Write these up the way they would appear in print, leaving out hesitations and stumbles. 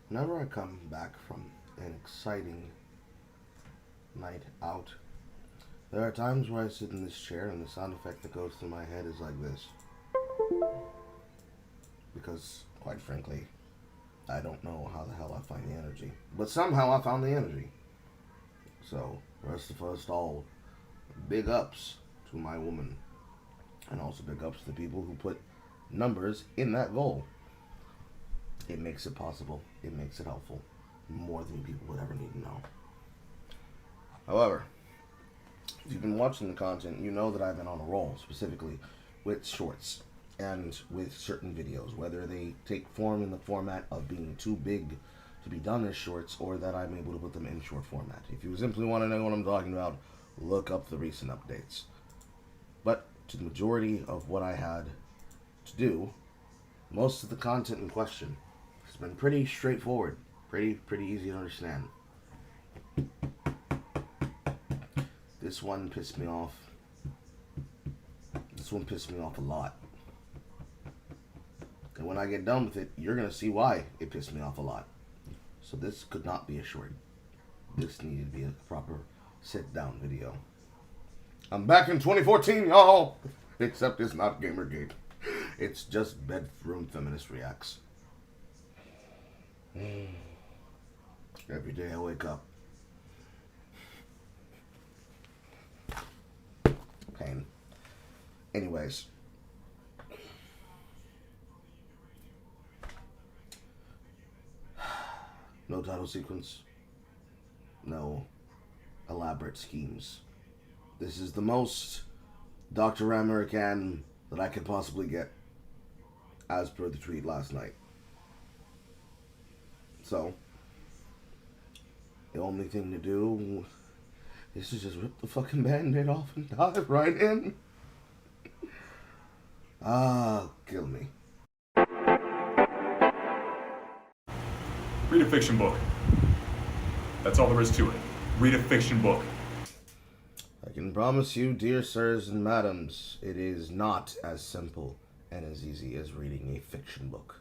Whenever I come back from an exciting night out, there are times where I sit in this chair and the sound effect that goes through my head is like this. Because, quite frankly, I don't know how the hell I find the energy. But somehow I found the energy. So, first of all, big ups to my woman. And also big ups to the people who put numbers in that goal. It makes it possible. It makes it helpful. More than people would ever need to know. However, if you've been watching the content, you know that I've been on a roll, specifically with shorts and with certain videos, whether they take form in the format of being too big to be done as shorts or that I'm able to put them in short format. If you simply want to know what I'm talking about, look up the recent updates. But to the majority of what I had to do, most of the content in question has been pretty straightforward, pretty easy to understand. This one pissed me off. This one pissed me off a lot. And when I get done with it, you're going to see why it pissed me off a lot. So this could not be a short. This needed to be a proper sit-down video. I'm back in 2014, y'all! Except it's not Gamergate. It's just Bedroom Feminist Reacts. Every day I wake up. Pain. Anyways. No title sequence. No elaborate schemes. This is the most Dr. American that I could possibly get, as per the tweet last night. So, the only thing to do is to just rip the fucking band-aid off and dive right in. Kill me. Read a fiction book. That's all there is to it. Read a fiction book. I can promise you, dear sirs and madams, it is not as simple and as easy as reading a fiction book.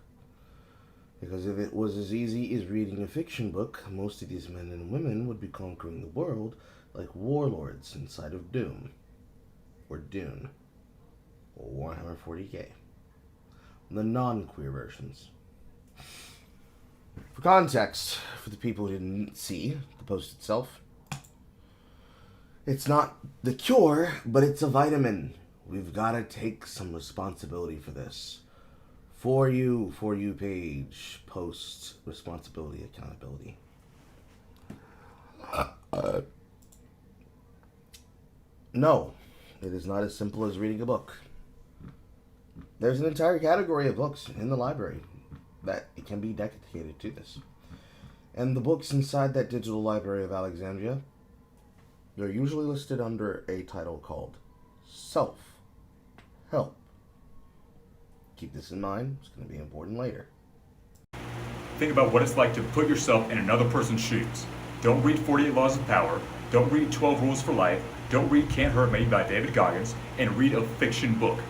Because if it was as easy as reading a fiction book, most of these men and women would be conquering the world like warlords inside of Doom, or Dune, or Warhammer 40k. The non-queer versions. For context, for the people who didn't see the post itself, it's not the cure, but it's a vitamin. We've got to take some responsibility for this. For you page, post, responsibility, accountability. No, it is not as simple as reading a book. There's an entire category of books in the library that it can be dedicated to this. And the books inside that digital library of Alexandria, they're usually listed under a title called Self-Help. Keep this in mind, it's going to be important later. Think about what it's like to put yourself in another person's shoes. Don't read 48 Laws of Power. Don't read 12 Rules for Life. Don't read Can't Hurt Me by David Goggins. And read a fiction book.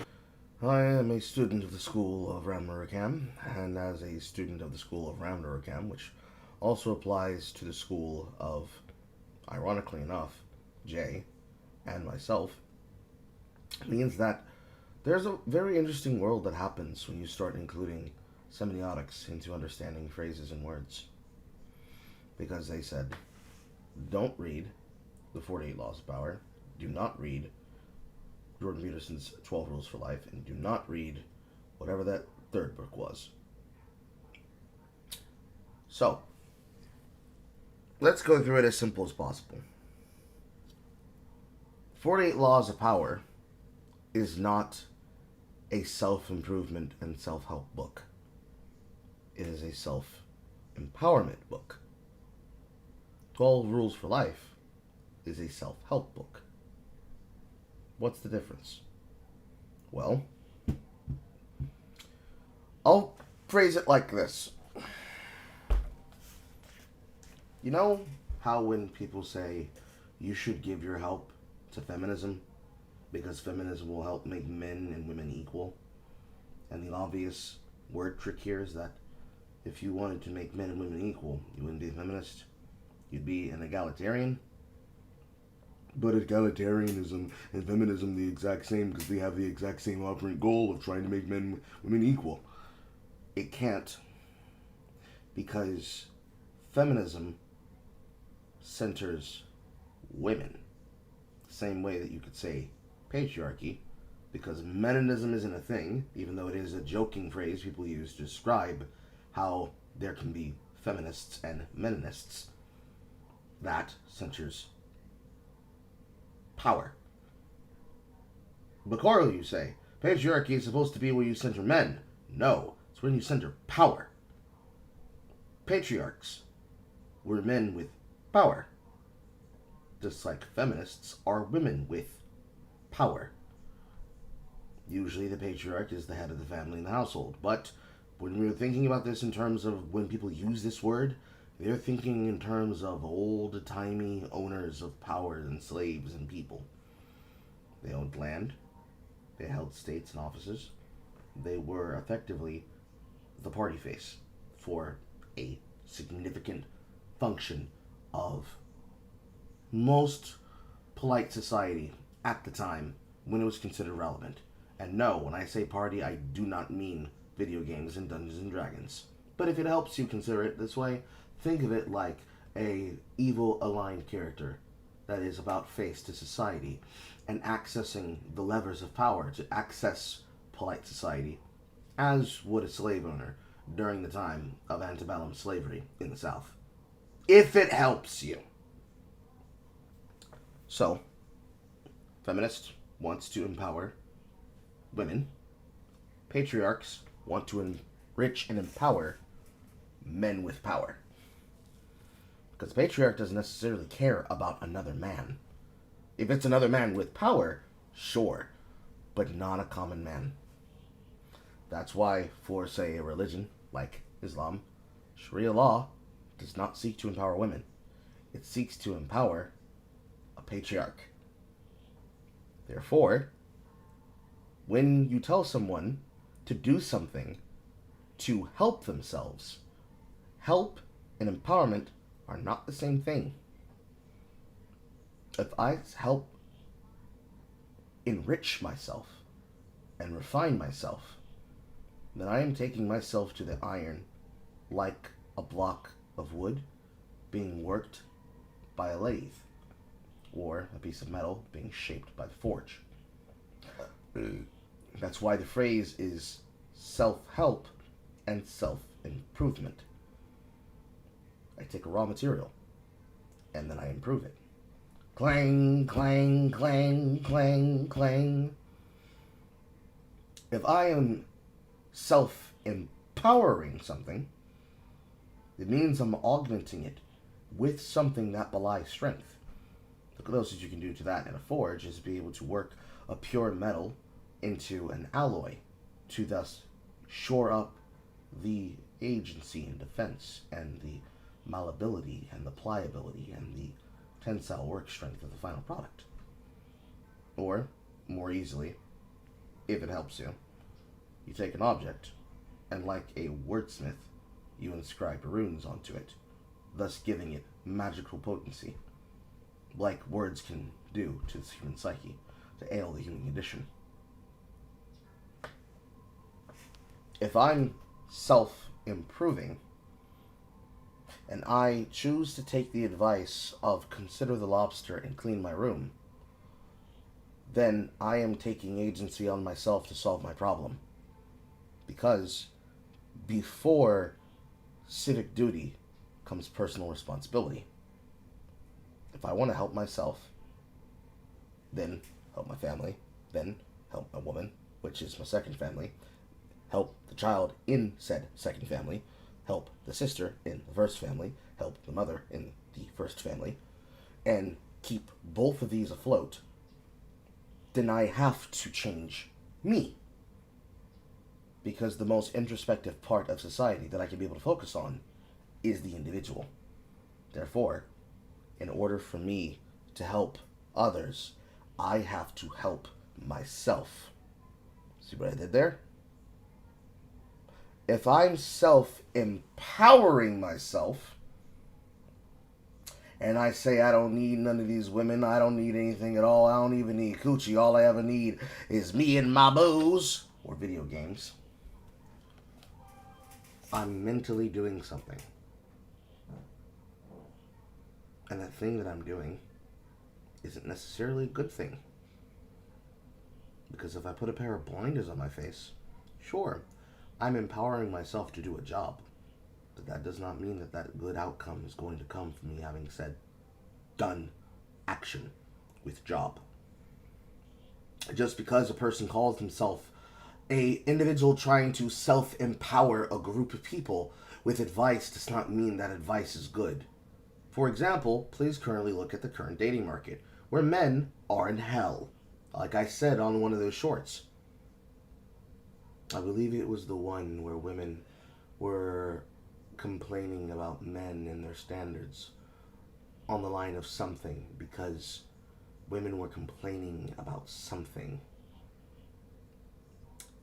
I am a student of the School of Ramnurikam, and as a student of the School of Ramnurikam, which also applies to the school of, ironically enough, Jay and myself, means that there's a very interesting world that happens when you start including semiotics into understanding phrases and words. Because they said, don't read the 48 Laws of Power, do not read Jordan Peterson's 12 Rules for Life, and do not read whatever that third book was. So, let's go through it as simple as possible. 48 Laws of Power is not a self-improvement and self-help book. It is a self-empowerment book. 12 Rules for Life is a self-help book. What's the difference? Well, I'll phrase it like this. You know how when people say you should give your help to feminism because feminism will help make men and women equal? And the obvious word trick here is that if you wanted to make men and women equal, you wouldn't be a feminist. You'd be an egalitarian. But egalitarianism and feminism the exact same because they have the exact same operant goal of trying to make men and women equal. It can't, because feminism centers women. Same way that you could say patriarchy, because meninism isn't a thing, even though it is a joking phrase people use to describe how there can be feminists and meninists. That centers power. But Carl, you say, patriarchy is supposed to be where you center men. No, it's when you center power. Patriarchs were men with power, just like feminists are women with power. Usually the patriarch is the head of the family and the household, but when we're thinking about this in terms of when people use this word, they're thinking in terms of old-timey owners of power and slaves and people. They owned land, they held states and offices, they were effectively the party face for a significant function of most polite society at the time when it was considered relevant. And no, when I say party, I do not mean video games and Dungeons and Dragons. But if it helps you consider it this way, think of it like a evil aligned character that is about face to society and accessing the levers of power to access polite society, as would a slave owner during the time of antebellum slavery in the South. If it helps you. So, feminist wants to empower women. Patriarchs want to enrich and empower men with power. Because the patriarch doesn't necessarily care about another man. If it's another man with power, sure, but not a common man. That's why, for, say, a religion like Islam, Sharia law does not seek to empower women. It seeks to empower a patriarch. Therefore, when you tell someone to do something to help themselves, help and empowerment are not the same thing. If I help enrich myself and refine myself, then I am taking myself to the iron like a block of wood being worked by a lathe, or a piece of metal being shaped by the forge. That's why the phrase is self-help and self-improvement. I take a raw material, and then I improve it. Clang, clang, clang, clang, clang. If I am self-empowering something, it means I'm augmenting it with something that belies strength. The closest you can do to that in a forge is be able to work a pure metal into an alloy to thus shore up the agency and defense and the malleability and the pliability and the tensile work strength of the final product. Or, more easily, if it helps you, you take an object and, like a wordsmith, you inscribe runes onto it, thus giving it magical potency, like words can do to the human psyche, to ail the human condition. If I'm self-improving, and I choose to take the advice of consider the lobster and clean my room, then I am taking agency on myself to solve my problem. Because before civic duty comes personal responsibility. If I want to help myself, then help my family, then help my woman, which is my second family, help the child in said second family, help the sister in the first family, help the mother in the first family, and keep both of these afloat, then I have to change me. Because the most introspective part of society that I can be able to focus on is the individual. Therefore, in order for me to help others, I have to help myself. See what I did there? if I'm self-empowering myself, and I say I don't need none of these women, I don't need anything at all, I don't even need coochie, all I ever need is me and my booze, or video games, I'm mentally doing something. And that thing that I'm doing isn't necessarily a good thing. Because if I put a pair of blinders on my face, sure, I'm empowering myself to do a job. But that does not mean that that good outcome is going to come from me having said, done, action with job. Just because a person calls himself a individual trying to self-empower a group of people with advice does not mean that advice is good. For example, please currently look at the current dating market, where men are in hell. Like I said on one of those shorts. I believe it was the one where women were complaining about men and their standards on the line of something, because women were complaining about something.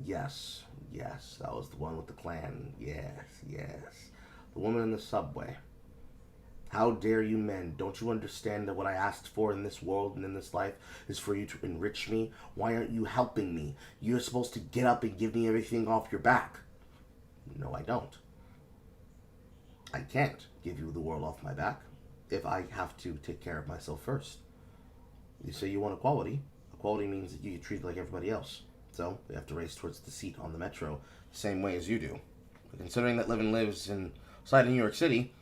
Yes, that was the one with the Klan. Yes. The woman in the subway. How dare you men? Don't you understand that what I asked for in this world and in this life is for you to enrich me? Why aren't you helping me? You're supposed to get up and give me everything off your back. No, I don't. I can't give you the world off my back if I have to take care of myself first. You say you want equality. Equality means that you get treated like everybody else. So we have to race towards the seat on the metro the same way as you do. But considering that Livin lives inside of New York City,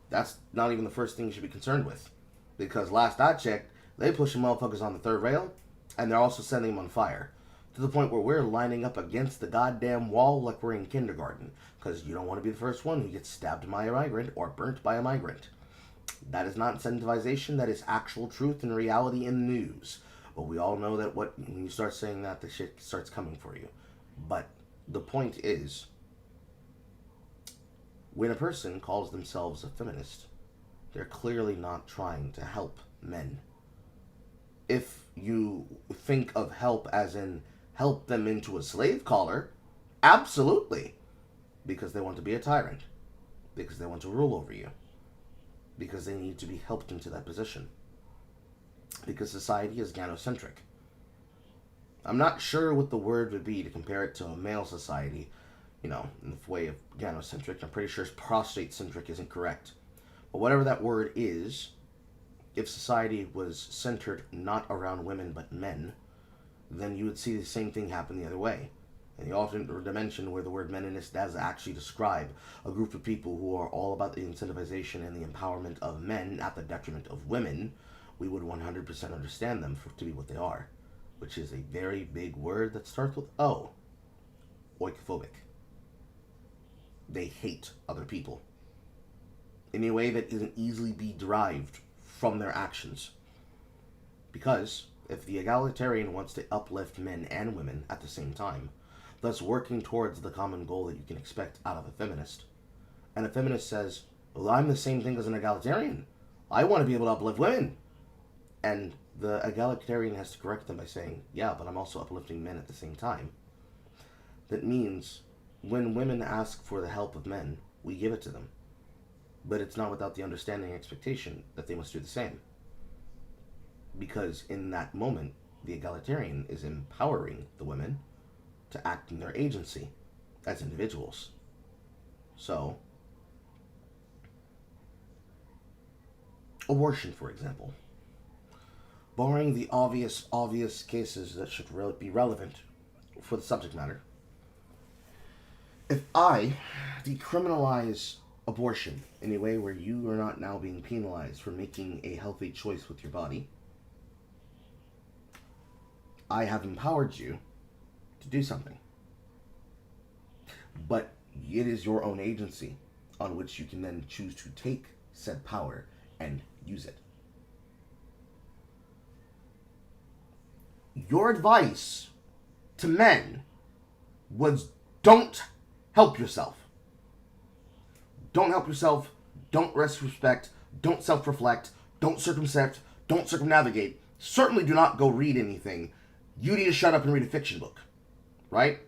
that's not even the first thing you should be concerned with. Because last I checked, they pushing motherfuckers on the third rail, and they're also setting them on fire. To the point where we're lining up against the goddamn wall like we're in kindergarten. Because you don't want to be the first one who gets stabbed by a migrant or burnt by a migrant. That is not incentivization, that is actual truth and reality in the news. But we all know that when you start saying that, the shit starts coming for you. But the point is, when a person calls themselves a feminist, they're clearly not trying to help men. If you think of help as in help them into a slave collar, absolutely. Because they want to be a tyrant. Because they want to rule over you. Because they need to be helped into that position. Because society is gynocentric. I'm not sure what the word would be to compare it to a male society, in the way of gynocentric. I'm pretty sure prostate-centric isn't correct. But whatever that word is, if society was centered not around women but men, then you would see the same thing happen the other way. In the alternate dimension where the word meninist does actually describe a group of people who are all about the incentivization and the empowerment of men at the detriment of women, we would 100% understand them to be what they are, which is a very big word that starts with O. Oikophobic. They hate other people in a way that can easily be derived from their actions. Because if the egalitarian wants to uplift men and women at the same time, thus working towards the common goal that you can expect out of a feminist, and a feminist says, well, I'm the same thing as an egalitarian. I want to be able to uplift women. And the egalitarian has to correct them by saying, yeah, but I'm also uplifting men at the same time. That means when women ask for the help of men, we give it to them. But it's not without the understanding and expectation that they must do the same. Because in that moment, the egalitarian is empowering the women to act in their agency as individuals. So, abortion, for example. Barring the obvious cases that should be relevant for the subject matter, if I decriminalize abortion in a way where you are not now being penalized for making a healthy choice with your body, I have empowered you to do something. But it is your own agency on which you can then choose to take said power and use it. Your advice to men was don't help yourself. Don't help yourself. Don't respect. Don't self-reflect. Don't circumspect. Don't circumnavigate. Certainly do not go read anything. You need to shut up and read a fiction book. Right?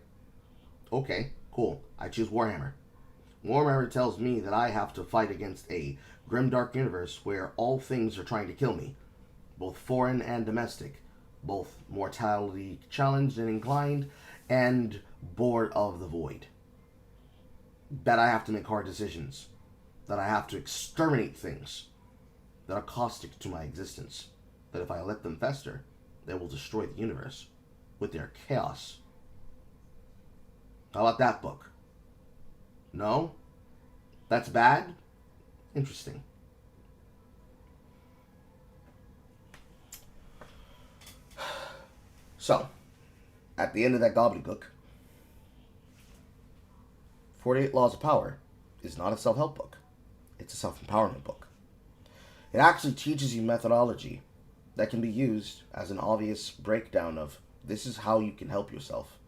Okay, cool. I choose Warhammer. Warhammer tells me that I have to fight against a grimdark universe where all things are trying to kill me, both foreign and domestic, both mortality challenged and inclined, and bored of the void. That I have to make hard decisions, that I have to exterminate things that are caustic to my existence, that if I let them fester, they will destroy the universe with their chaos. How about that book? No? That's bad? Interesting. So, at the end of that gobbledygook, 48 Laws of Power is not a self-help book. It's a self-empowerment book. It actually teaches you methodology that can be used as an obvious breakdown of this is how you can help yourself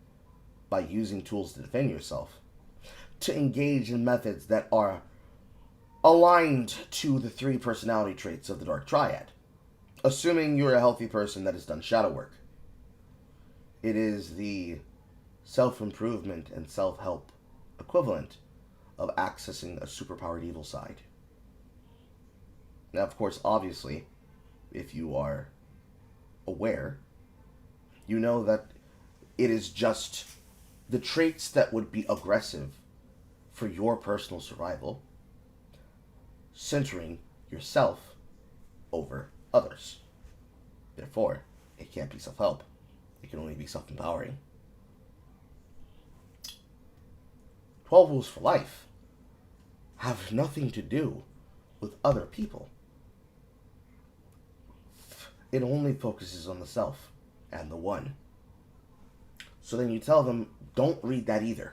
by using tools to defend yourself, to engage in methods that are aligned to the 3 personality traits of the Dark Triad, assuming you're a healthy person that has done shadow work. It is the self-improvement and self-help equivalent of accessing a superpowered evil side. Now, of course, obviously, if you are aware, you know that it is just the traits that would be aggressive for your personal survival, centering yourself over others. Therefore, it can't be self-help. It can only be self-empowering. 12 Rules for Life have nothing to do with other people. It only focuses on the self and the one. So then you tell them, don't read that either.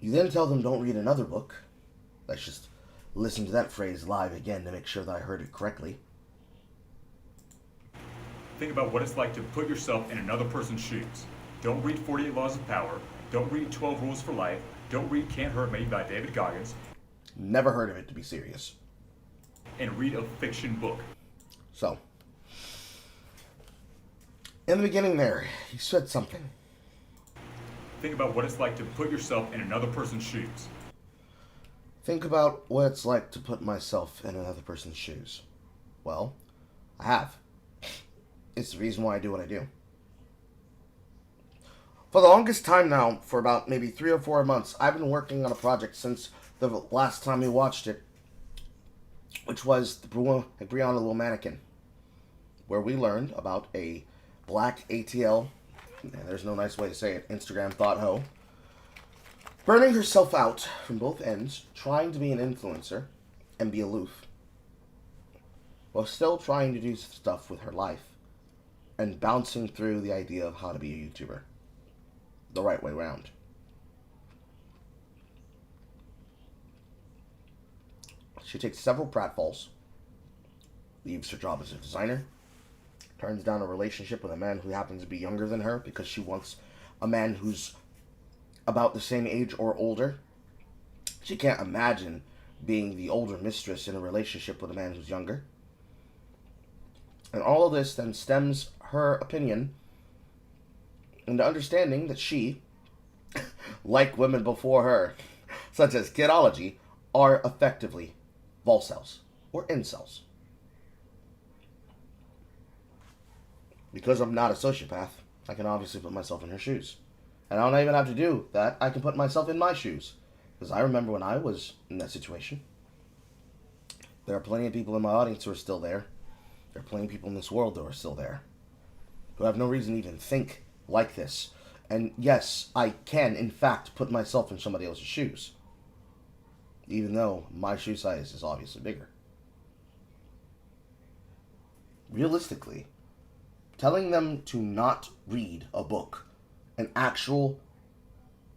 You then tell them, don't read another book. Let's just listen to that phrase live again to make sure that I heard it correctly. Think about what it's like to put yourself in another person's shoes. Don't read 48 Laws of Power. Don't read 12 Rules for Life. Don't read Can't Hurt Me by David Goggins. Never heard of it, to be serious. And read a fiction book. So, in the beginning there, he said something. Think about what it's like to put yourself in another person's shoes. Think about what it's like to put myself in another person's shoes. Well, I have. It's the reason why I do what I do. For the longest time now, for about maybe 3 or 4 months, I've been working on a project since the last time we watched it, which was the Brianna Little Mannequin, where we learned about a black ATL, and there's no nice way to say it, Instagram thought hoe, burning herself out from both ends, trying to be an influencer and be aloof, while still trying to do stuff with her life and bouncing through the idea of how to be a YouTuber the right way around. She takes several pratfalls, leaves her job as a designer, turns down a relationship with a man who happens to be younger than her because she wants a man who's about the same age or older. She can't imagine being the older mistress in a relationship with a man who's younger. And all of this then stems her opinion into understanding that she, like women before her, such as Kidology, are effectively volcels or incels. Because I'm not a sociopath, I can obviously put myself in her shoes. And I don't even have to do that. I can put myself in my shoes. Because I remember when I was in that situation. There are plenty of people in my audience who are still there. There are plenty of people in this world that are still there. Who have no reason to even think like this. And yes, I can, in fact, put myself in somebody else's shoes. Even though my shoe size is obviously bigger. Realistically, telling them to not read a book, an actual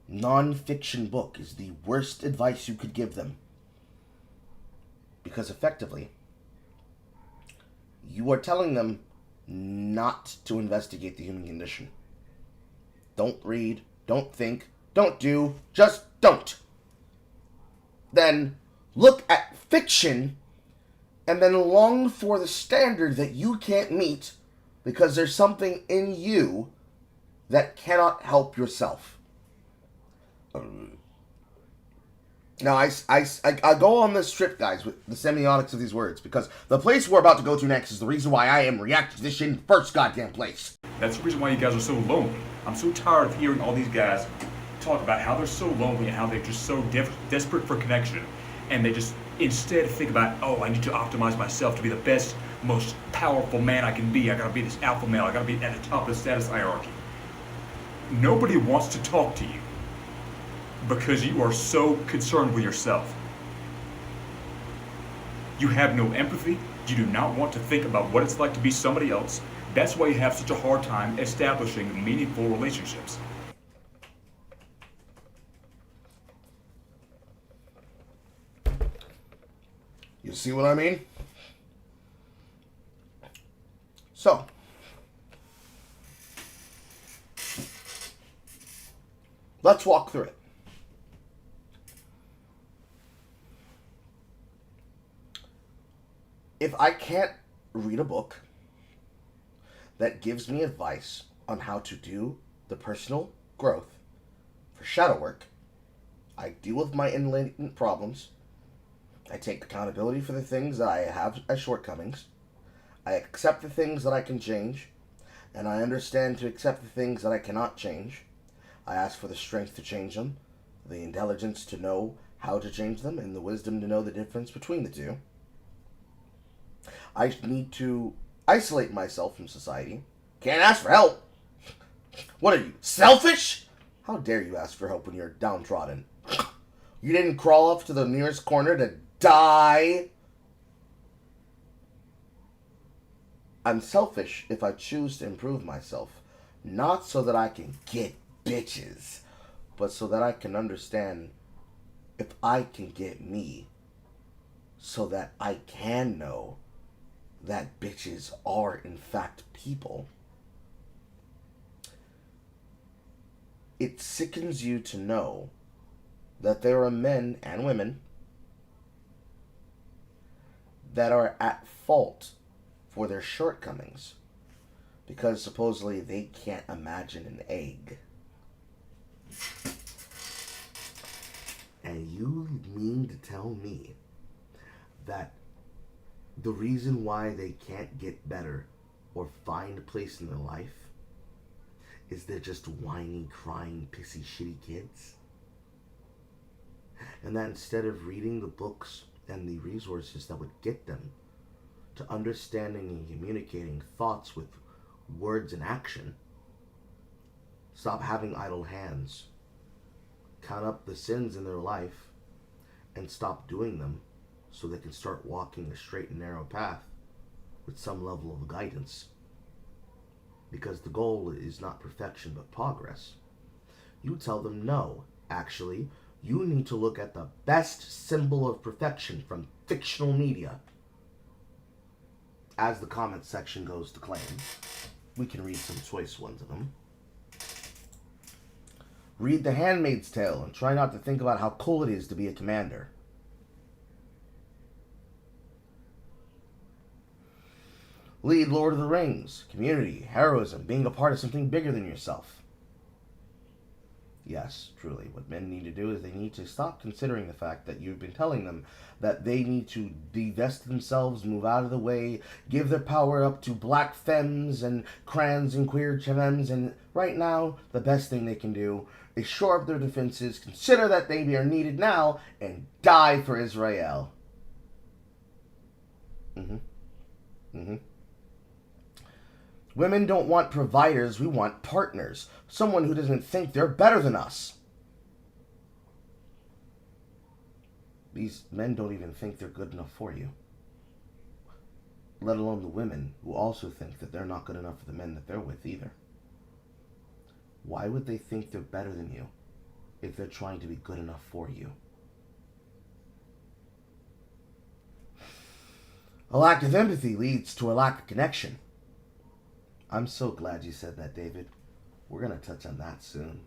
non-fiction book, is the worst advice you could give them. Because effectively, you are telling them not to investigate the human condition. Don't read, don't think, don't do, just don't. Then look at fiction and then long for the standard that you can't meet because there's something in you that cannot help yourself. Now, I go on this trip, guys, with the semiotics of these words, because the place we're about to go to next is the reason why I am reacting to this shit in the first goddamn place. That's the reason why you guys are so lonely. I'm so tired of hearing all these guys talk about how they're so lonely and how they're just so desperate for connection. And they just instead think about, oh, I need to optimize myself to be the best, most powerful man I can be. I gotta be this alpha male. I gotta be at the top of the status hierarchy. Nobody wants to talk to you because you are so concerned with yourself. You have no empathy. You do not want to think about what it's like to be somebody else. That's why you have such a hard time establishing meaningful relationships. You see what I mean? So, let's walk through it. If I can't read a book that gives me advice on how to do the personal growth for shadow work, I deal with my latent problems, I take accountability for the things that I have as shortcomings, I accept the things that I can change, and I understand to accept the things that I cannot change. I ask for the strength to change them, the intelligence to know how to change them, and the wisdom to know the difference between the two. I need to isolate myself from society. Can't ask for help. What are you, selfish? How dare you ask for help when you're downtrodden? You didn't crawl up to the nearest corner to die? I'm selfish if I choose to improve myself. Not so that I can get bitches, but so that I can understand if I can get me, so that I can know that bitches are in fact people. It sickens you to know that there are men and women that are at fault for their shortcomings because supposedly they can't imagine an egg. And you mean to tell me that the reason why they can't get better or find a place in their life is they're just whiny, crying, pissy, shitty kids? And that instead of reading the books and the resources that would get them to understanding and communicating thoughts with words and action, stop having idle hands, count up the sins in their life, and stop doing them so they can start walking a straight and narrow path with some level of guidance. Because the goal is not perfection but progress. You tell them no, actually, you need to look at the best symbol of perfection from fictional media. As the comment section goes to claim, we can read some choice ones of them. Read The Handmaid's Tale and try not to think about how cool it is to be a commander. Lead Lord of the Rings, community, heroism, being a part of something bigger than yourself. Yes, truly, what men need to do is they need to stop considering the fact that you've been telling them that they need to divest themselves, move out of the way, give their power up to black femmes and crans and queer femmes, and right now, the best thing they can do is shore up their defenses, consider that they are needed now, and die for Israel. Women don't want providers, we want partners. Someone who doesn't think they're better than us. These men don't even think they're good enough for you. Let alone the women who also think that they're not good enough for the men that they're with either. Why would they think they're better than you if they're trying to be good enough for you? A lack of empathy leads to a lack of connection. I'm so glad you said that, David. We're going to touch on that soon.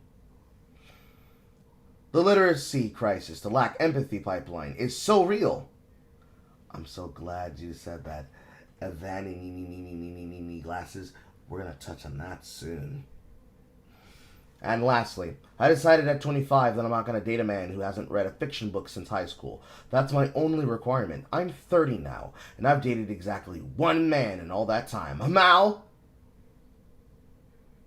The literacy crisis, the lack empathy pipeline is so real. I'm so glad you said that. Vanny glasses. We're going to touch on that soon. And lastly, I decided at 25 that I'm not going to date a man who hasn't read a fiction book since high school. That's my only requirement. I'm 30 now, and I've dated exactly one man in all that time. Mal,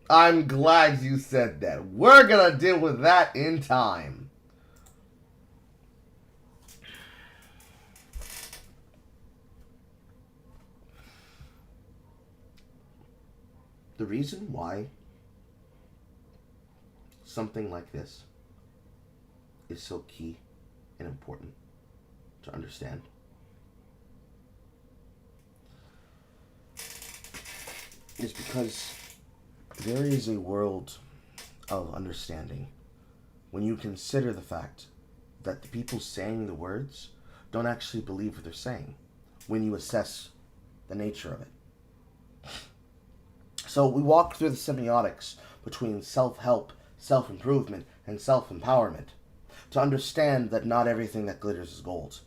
I'm glad you said that. We're going to deal with that in time. The reason why something like this is so key and important to understand is because there is a world of understanding when you consider the fact that the people saying the words don't actually believe what they're saying when you assess the nature of it. So we walk through the semiotics between self-help, self-improvement, and self-empowerment to understand that not everything that glitters is gold.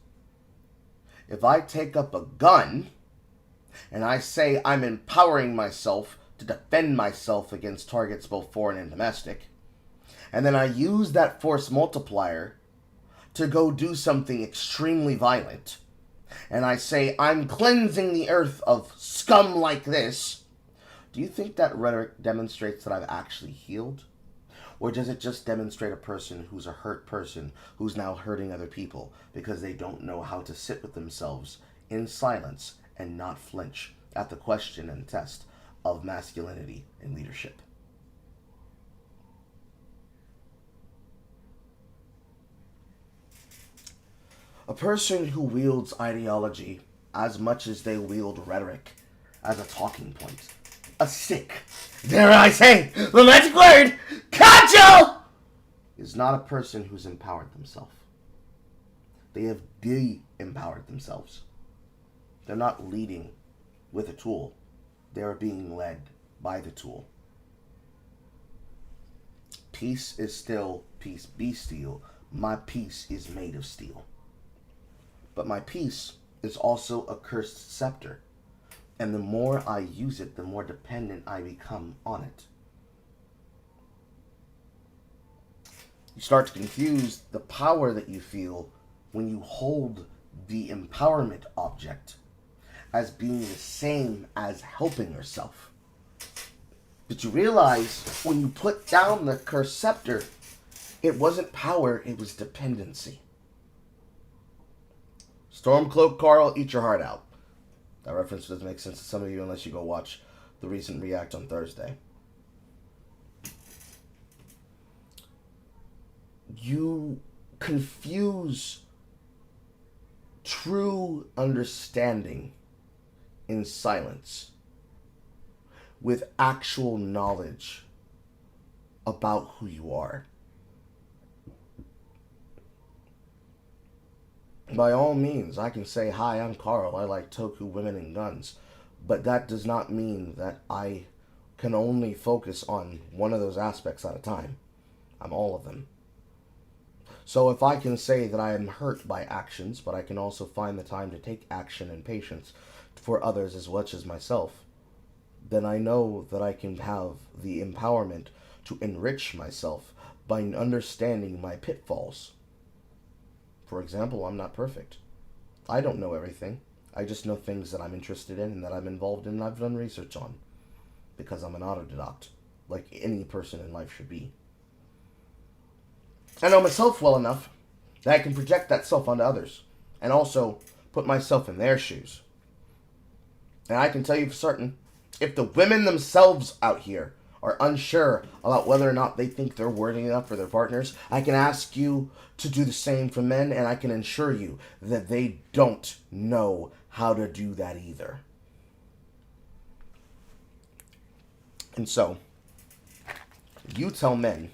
If I take up a gun and I say I'm empowering myself to defend myself against targets both foreign and domestic, and then I use that force multiplier to go do something extremely violent, and I say I'm cleansing the earth of scum like this, do you think that rhetoric demonstrates that I've actually healed? Or does it just demonstrate a person who's a hurt person who's now hurting other people because they don't know how to sit with themselves in silence and not flinch at the question and test of masculinity and leadership? A person who wields ideology as much as they wield rhetoric as a talking point, a stick, dare I say, the magic word, cudgel, is not a person who's empowered themselves. They have de-empowered themselves. They're not leading with a tool. They are being led by the tool. Peace is still, peace be still. My peace is made of steel. But my peace is also a cursed scepter. And the more I use it, the more dependent I become on it. You start to confuse the power that you feel when you hold the empowerment object as being the same as helping yourself. But you realize when you put down the cursed scepter, it wasn't power, it was dependency. Stormcloak Carl, eat your heart out. That reference doesn't make sense to some of you unless you go watch the recent React on Thursday. You confuse true understanding in silence with actual knowledge about who you are. By all means, I can say, hi, I'm Carl, I like toku, women, and guns. But that does not mean that I can only focus on one of those aspects at a time. I'm all of them. So if I can say that I am hurt by actions, but I can also find the time to take action and patience for others as much as myself, then I know that I can have the empowerment to enrich myself by understanding my pitfalls. For example, I'm not perfect. I don't know everything. I just know things that I'm interested in and that I'm involved in and I've done research on. Because I'm an autodidact, like any person in life should be. I know myself well enough that I can project that self onto others and also put myself in their shoes. And I can tell you for certain, if the women themselves out here are unsure about whether or not they think they're worthy enough for their partners, I can ask you to do the same for men, and I can assure you that they don't know how to do that either. And so, you tell men,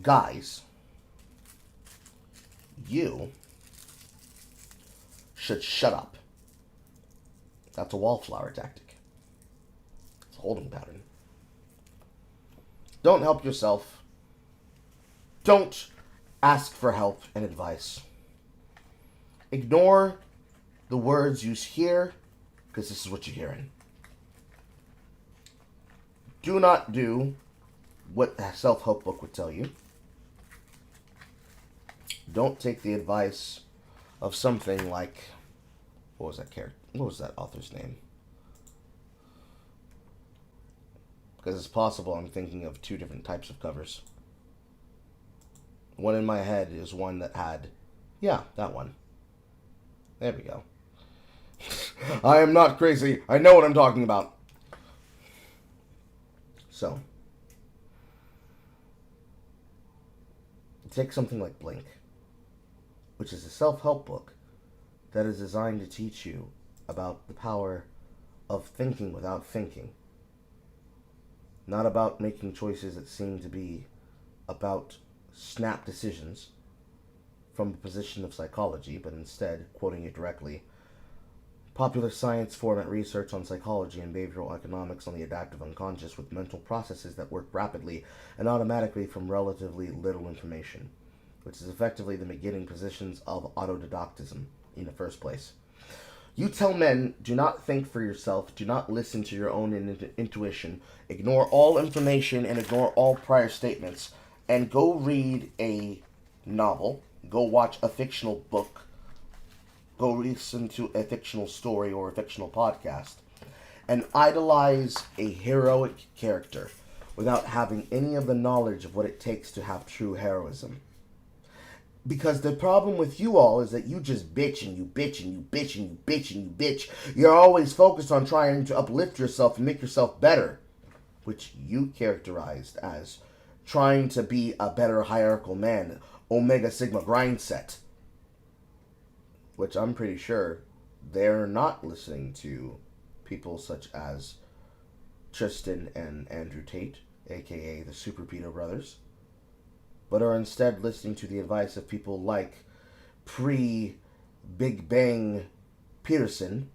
guys, you should shut up. That's a wallflower tactic. It's a holding pattern. Don't help yourself. Don't ask for help and advice. Ignore the words you hear, because this is what you're hearing. Do not do what a self-help book would tell you. Don't take the advice of something like, what was that author's name? Because it's possible I'm thinking of two different types of covers. One in my head is one that had, yeah, that one. There we go. I am not crazy. I know what I'm talking about. So, take something like Blink, which is a self-help book that is designed to teach you about the power of thinking without thinking. Not about making choices that seem to be about snap decisions from a position of psychology, but instead, quoting it directly, popular science format research on psychology and behavioral economics on the adaptive unconscious with mental processes that work rapidly and automatically from relatively little information, which is effectively the beginning positions of autodidactism in the first place. You tell men, do not think for yourself, do not listen to your own intuition, ignore all information and ignore all prior statements, and go read a novel, go watch a fictional book, go listen to a fictional story or a fictional podcast, and idolize a heroic character without having any of the knowledge of what it takes to have true heroism. Because the problem with you all is that you just bitch and you bitch and you bitch and you bitch and you bitch. You're always focused on trying to uplift yourself and make yourself better, which you characterized as trying to be a better hierarchical man, Omega Sigma grind set. Which I'm pretty sure they're not listening to people such as Tristan and Andrew Tate, aka the Super Peter Brothers, but are instead listening to the advice of people like pre-Big Bang Peterson,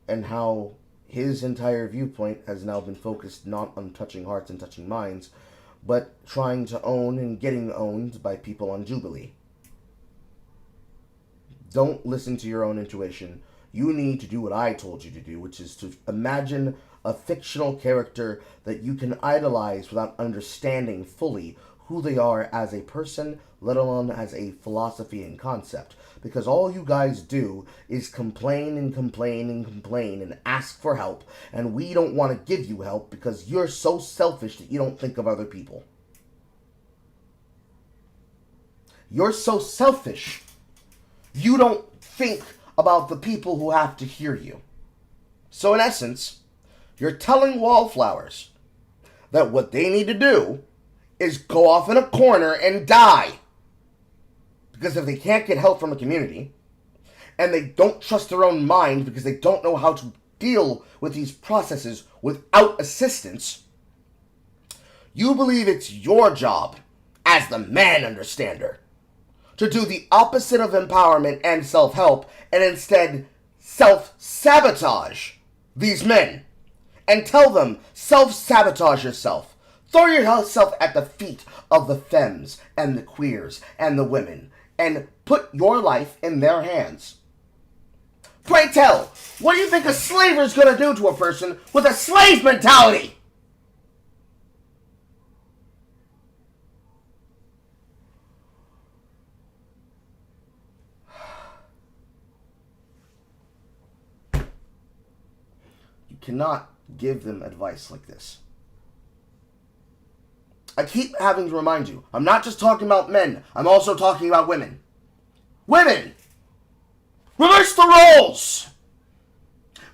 and how his entire viewpoint has now been focused not on touching hearts and touching minds, but trying to own and getting owned by people on Jubilee. Don't listen to your own intuition. You need to do what I told you to do, which is to imagine a fictional character that you can idolize without understanding fully who they are as a person, let alone as a philosophy and concept. Because all you guys do is complain and complain and complain and ask for help, and we don't want to give you help because you're so selfish that you don't think of other people. You're so selfish, you don't think about the people who have to hear you. So in essence, you're telling wallflowers that what they need to do is go off in a corner and die. Because if they can't get help from a community, and they don't trust their own mind because they don't know how to deal with these processes without assistance, you believe it's your job, as the man understander, to do the opposite of empowerment and self-help, and instead self-sabotage these men. And tell them, self-sabotage yourself. Throw yourself at the feet of the femmes and the queers and the women, and put your life in their hands. Pray tell, what do you think a slaver is going to do to a person with a slave mentality? You cannot give them advice like this. I keep having to remind you, I'm not just talking about men, I'm also talking about women. Women! Reverse the roles!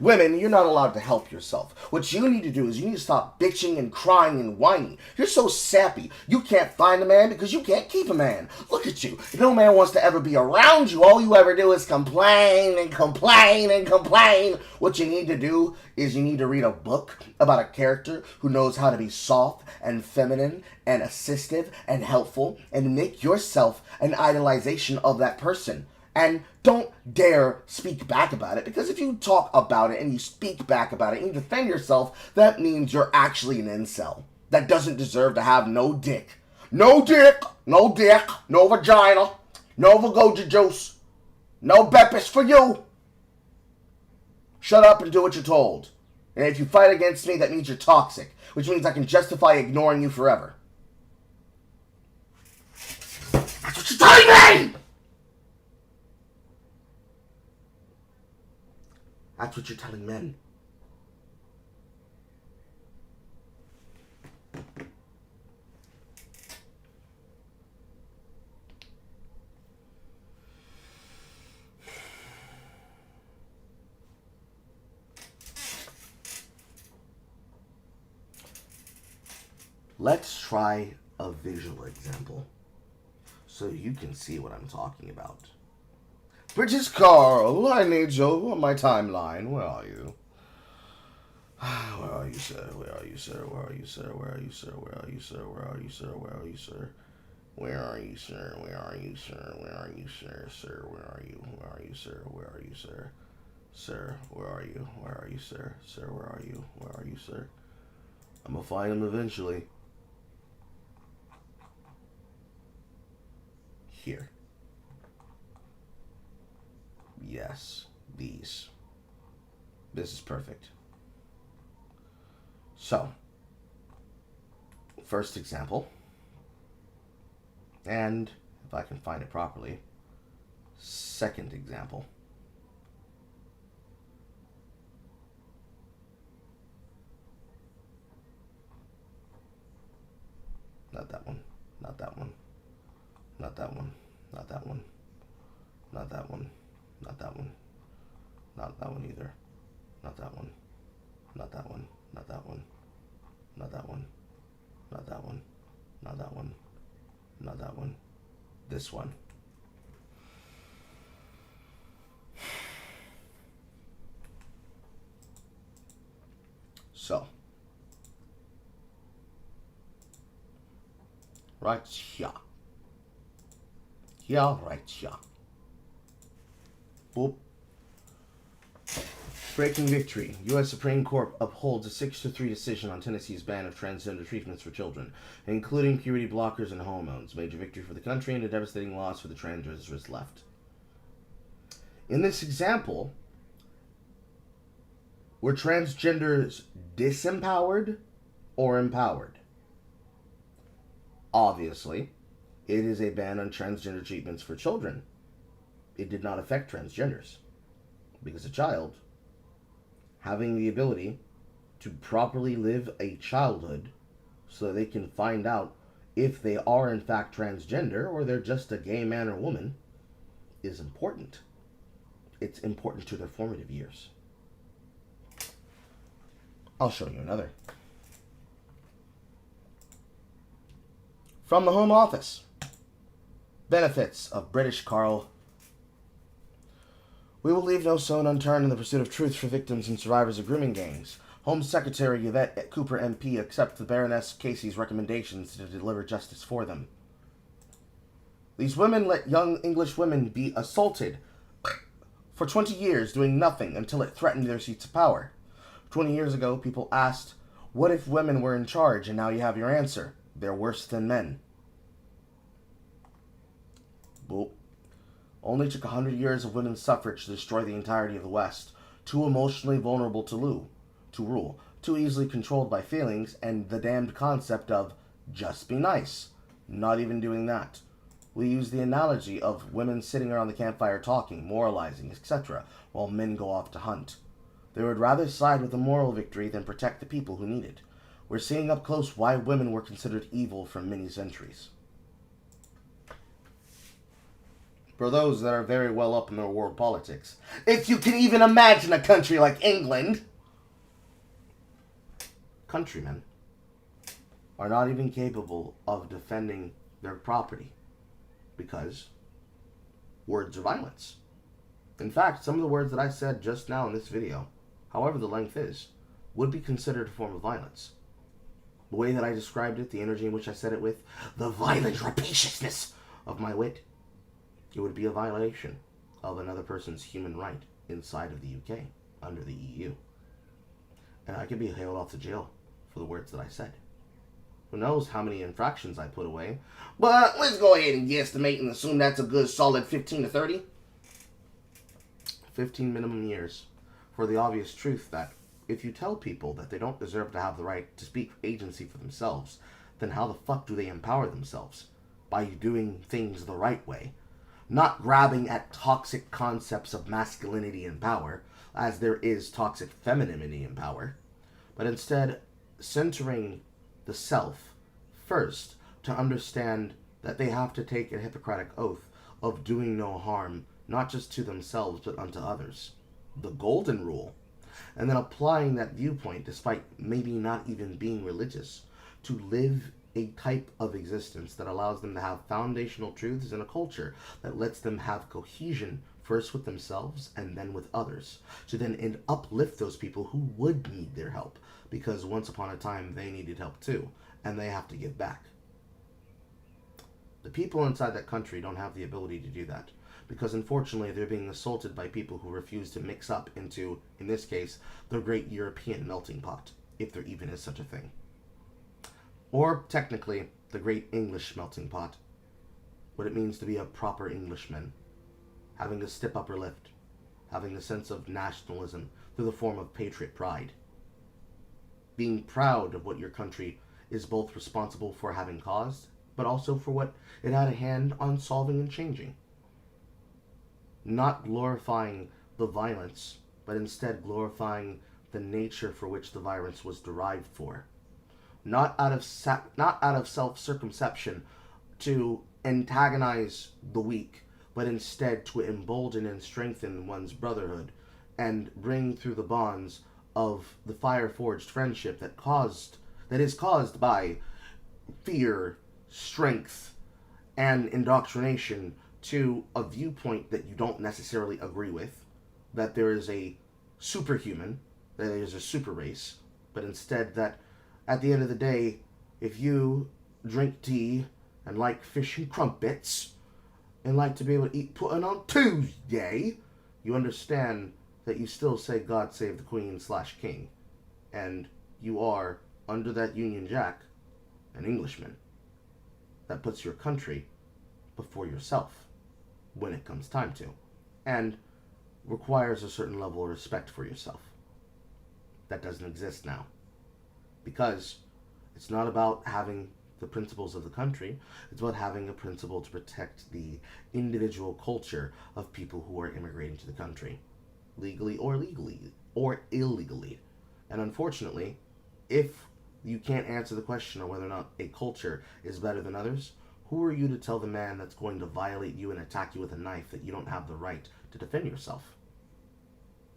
Women, you're not allowed to help yourself. What you need to do is you need to stop bitching and crying and whining. You're so sappy. You can't find a man because you can't keep a man. Look at you. If no man wants to ever be around you, all you ever do is complain and complain and complain. What you need to do is you need to read a book about a character who knows how to be soft and feminine and assistive and helpful, and make yourself an idolization of that person. And don't dare speak back about it, because if you talk about it and you speak back about it and you defend yourself, that means you're actually an incel that doesn't deserve to have no dick. No dick, no dick, no vagina, no Vagoja juice, no Beppis for you. Shut up and do what you're told. And if you fight against me, that means you're toxic, which means I can justify ignoring you forever. That's what you're telling me! That's what you're telling men. Let's try a visual example so you can see what I'm talking about. British Carl, I need you on my timeline. Where are you? Where are you, sir? Where are you, sir? Where are you, sir? Where are you, sir? Where are you, sir? Where are you, sir? Where are you, sir? Where are you, sir? Where are you, sir? Where are you, sir? Sir, where are you? Where are you, sir? Where are you, sir? Sir, where are you? Where are you, sir? Sir, where are you? Where are you, sir? I'm gonna find him eventually. Here. Yes, these. This is perfect. So, first example, and if I can find it properly, second example. Not that one, not that one, not that one, not that one, not that one, not that one, not that one either, not that one, not that one, not that one, not that one, not that one, not that one, not that one, this one. So, right here. Here, right here. Boop. Breaking victory. U.S. Supreme Court upholds a 6-3 decision on Tennessee's ban of transgender treatments for children, including puberty blockers and hormones. Major victory for the country and a devastating loss for the transgenders left. In this example, were transgenders disempowered or empowered? Obviously, it is a ban on transgender treatments for children. It did not affect transgenders, because a child having the ability to properly live a childhood so they can find out if they are in fact transgender or they're just a gay man or woman is important. It's important to their formative years. I'll show you another. From the Home Office. Benefits of British Carl. We will leave no stone unturned in the pursuit of truth for victims and survivors of grooming gangs. Home Secretary Yvette Cooper MP accepts the Baroness Casey's recommendations to deliver justice for them. These women let young English women be assaulted for 20 years, doing nothing until it threatened their seats of power. 20 years ago, people asked, what if women were in charge? And now you have your answer. They're worse than men. Boop. Only took 100 years of women's suffrage to destroy the entirety of the West. Too emotionally vulnerable to rule. Too easily controlled by feelings and the damned concept of just be nice. Not even doing that. We use the analogy of women sitting around the campfire talking, moralizing, etc., while men go off to hunt. They would rather side with the moral victory than protect the people who need it. We're seeing up close why women were considered evil for many centuries. For those that are very well up in their world politics, if you can even imagine a country like England, countrymen are not even capable of defending their property because words are violence. In fact, some of the words that I said just now in this video, however the length is, would be considered a form of violence. The way that I described it, the energy in which I said it with, the violent rapaciousness of my wit, it would be a violation of another person's human right inside of the UK, under the EU. And I could be hailed off to jail for the words that I said. Who knows how many infractions I put away, but let's go ahead and guesstimate and assume that's a good solid 15 to 30. 15 minimum years, for the obvious truth that if you tell people that they don't deserve to have the right to speak agency for themselves, then how the fuck do they empower themselves? By doing things the right way. Not grabbing at toxic concepts of masculinity and power, as there is toxic femininity and power, but instead centering the self first to understand that they have to take a Hippocratic oath of doing no harm, not just to themselves, but unto others. The golden rule. And then applying that viewpoint, despite maybe not even being religious, to live a type of existence that allows them to have foundational truths in a culture that lets them have cohesion first with themselves and then with others, to then uplift those people who would need their help, because once upon a time they needed help too, and they have to give back. The people inside that country don't have the ability to do that, because unfortunately they're being assaulted by people who refuse to mix up into, in this case, the great European melting pot, if there even is such a thing. Or, technically, the great English melting pot. What it means to be a proper Englishman. Having a stiff upper lip. Having a sense of nationalism through the form of patriot pride. Being proud of what your country is both responsible for having caused, but also for what it had a hand on solving and changing. Not glorifying the violence, but instead glorifying the nature for which the violence was derived for. Not out of self-circumception to antagonize the weak, but instead to embolden and strengthen one's brotherhood and bring through the bonds of the fire-forged friendship that is caused by fear, strength, and indoctrination to a viewpoint that you don't necessarily agree with, that there is a superhuman, that there is a super race, but instead that at the end of the day, if you drink tea and like fish and crumpets and like to be able to eat pudding on Tuesday, you understand that you still say God save the Queen / King, and you are, under that Union Jack, an Englishman. That puts your country before yourself when it comes time to, and requires a certain level of respect for yourself. That doesn't exist now. Because it's not about having the principles of the country, it's about having a principle to protect the individual culture of people who are immigrating to the country, legally or illegally. And unfortunately, if you can't answer the question of whether or not a culture is better than others, who are you to tell the man that's going to violate you and attack you with a knife that you don't have the right to defend yourself?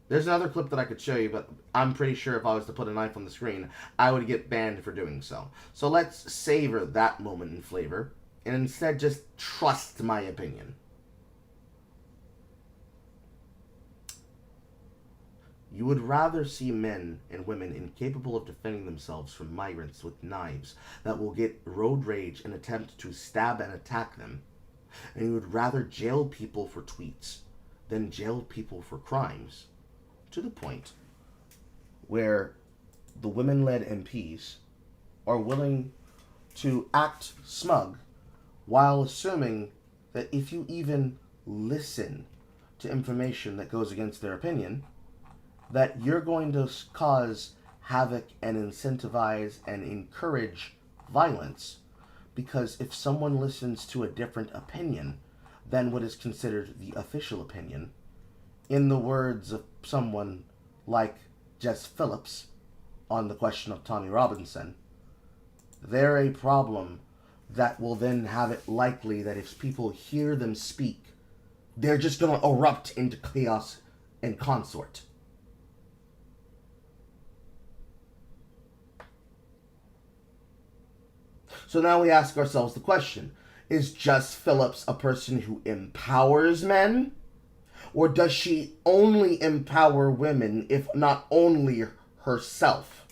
There's another clip that I could show you, but I'm pretty sure if I was to put a knife on the screen, I would get banned for doing so. So let's savor that moment in flavor, and instead just trust my opinion. You would rather see men and women incapable of defending themselves from migrants with knives that will get road rage and attempt to stab and attack them, and you would rather jail people for tweets than jail people for crimes, to the point where the women-led MPs are willing to act smug while assuming that if you even listen to information that goes against their opinion, that you're going to cause havoc and incentivize and encourage violence, because if someone listens to a different opinion than what is considered the official opinion, in the words of someone like Jess Phillips on the question of Tommy Robinson, they're a problem that will then have it likely that if people hear them speak, they're just going to erupt into chaos and consort. So now we ask ourselves the question, is Jess Phillips a person who empowers men? Or does she only empower women, if not only herself?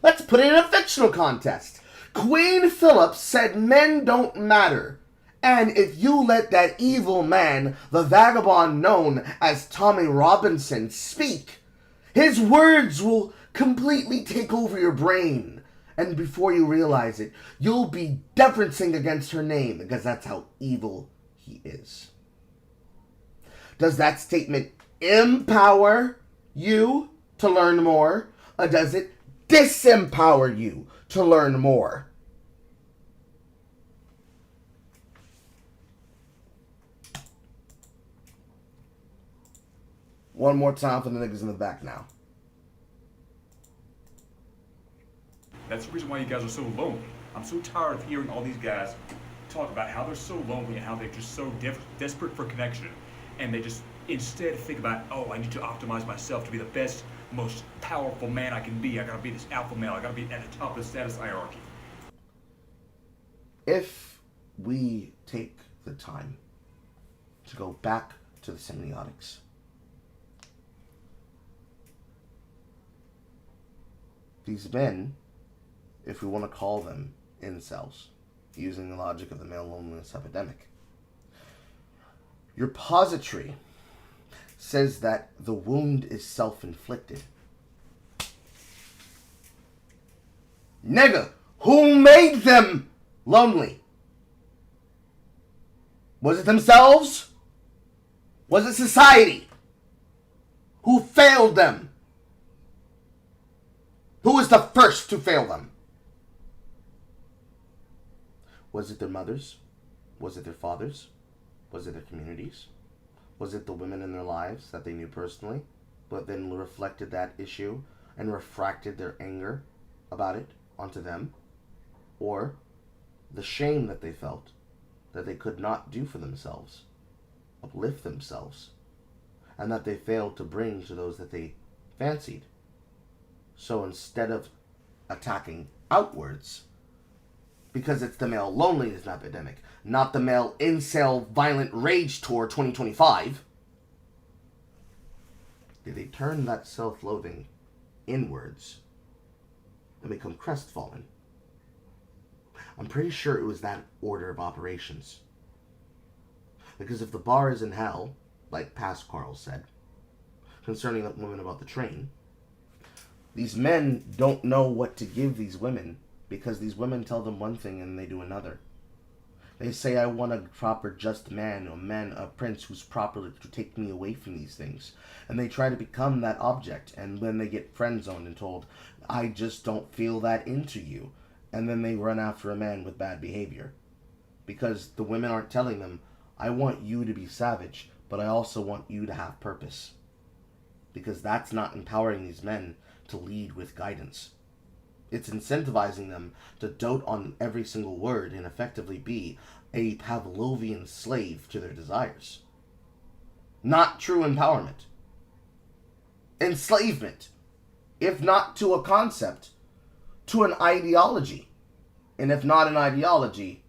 Let's put it in a fictional context. Queen Phillips said men don't matter. And if you let that evil man, the vagabond known as Tommy Robinson, speak, his words will completely take over your brain. And before you realize it, you'll be deferencing against her name, because that's how evil he is. Does that statement empower you to learn more, or does it disempower you to learn more? One more time for the niggas in the back now. That's the reason why you guys are so lonely. I'm so tired of hearing all these guys talk about how they're so lonely and how they're just so desperate for connection. And they just instead think about, oh, I need to optimize myself to be the best, most powerful man I can be. I gotta be this alpha male. I gotta be at the top of the status hierarchy. If we take the time to go back to the semiotics, these men, if we want to call them incels, using the logic of the male loneliness epidemic, your positry says that the wound is self-inflicted. Nigga, who made them lonely? Was it themselves? Was it society? Who failed them? Who was the first to fail them? Was it their mothers? Was it their fathers? Was it their communities? Was it the women in their lives that they knew personally, but then reflected that issue and refracted their anger about it onto them? Or the shame that they felt that they could not do for themselves, uplift themselves, and that they failed to bring to those that they fancied? So instead of attacking outwards, because it's the male loneliness epidemic, not the male incel violent rage tour 2025, did they turn that self-loathing inwards and become crestfallen? I'm pretty sure it was that order of operations. Because if the bar is in hell, like past Carl said, concerning that woman about the train, these men don't know what to give these women, because these women tell them one thing and they do another. They say, I want a proper, just man, a prince who's proper to take me away from these things. And they try to become that object, and when they get friend-zoned and told, I just don't feel that into you, and then they run after a man with bad behavior. Because the women aren't telling them, I want you to be savage, but I also want you to have purpose. Because that's not empowering these men to lead with guidance. It's incentivizing them to dote on every single word and effectively be a Pavlovian slave to their desires. Not true empowerment. Enslavement. If not to a concept, to an ideology. And if not an ideology,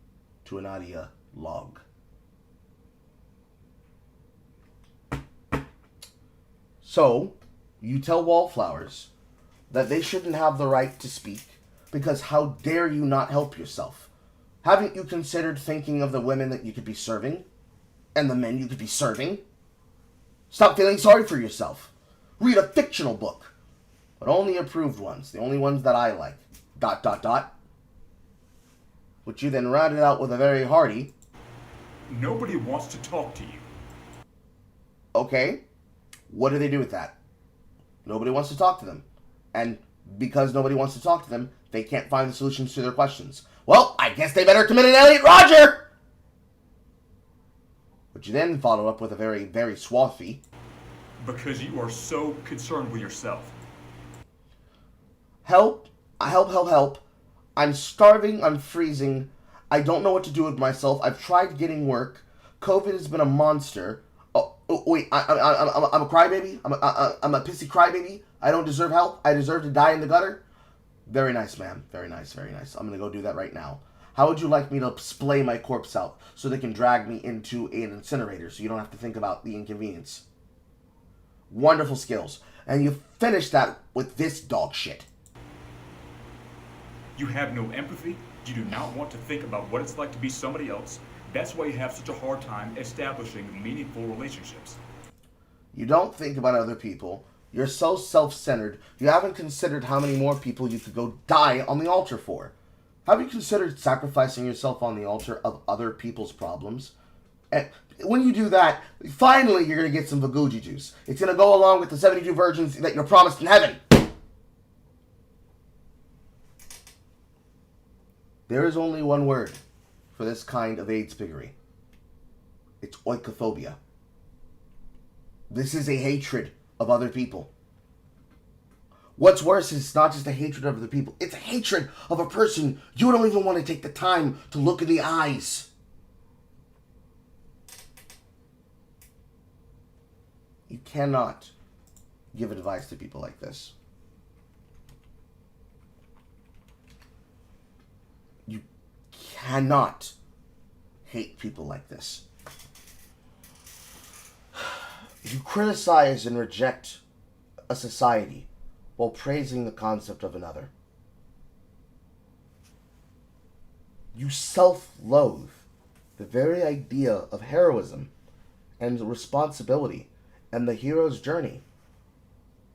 to an ideologue. So, you tell wallflowers that they shouldn't have the right to speak, because how dare you not help yourself? Haven't you considered thinking of the women that you could be serving? And the men you could be serving? Stop feeling sorry for yourself. Read a fictional book. But only approved ones. The only ones that I like. ... Which you then rounded out with a very hearty, Nobody wants to talk to you. Okay, what do they do with that? Nobody wants to talk to them. And because nobody wants to talk to them, they can't find the solutions to their questions. Well, I guess they better commit an Elliot Roger! Which you then follow up with a very, very swarthy, Because you are so concerned with yourself. help, help. I'm starving, I'm freezing. I don't know what to do with myself. I've tried getting work. COVID has been a monster. Oh wait, I'm a crybaby? I'm a pissy crybaby? I don't deserve help? I deserve to die in the gutter? Very nice, ma'am. Very nice, very nice. I'm gonna go do that right now. How would you like me to splay my corpse out so they can drag me into an incinerator so you don't have to think about the inconvenience? Wonderful skills. And you finish that with this dog shit. You have no empathy. You do not want to think about what it's like to be somebody else. That's why you have such a hard time establishing meaningful relationships. You don't think about other people. You're so self-centered, you haven't considered how many more people you could go die on the altar for. Have you considered sacrificing yourself on the altar of other people's problems? And When you do that, finally you're going to get some Vaguji juice. It's going to go along with the 72 virgins that you're promised in heaven. There is only one word for this kind of AIDS piggery. It's oikophobia. This is a hatred of other people. What's worse is not just a hatred of other people. It's a hatred of a person you don't even want to take the time to look in the eyes. You cannot give advice to people like this. You cannot hate people like this. You criticize and reject a society while praising the concept of another. You self-loathe the very idea of heroism and responsibility and the hero's journey,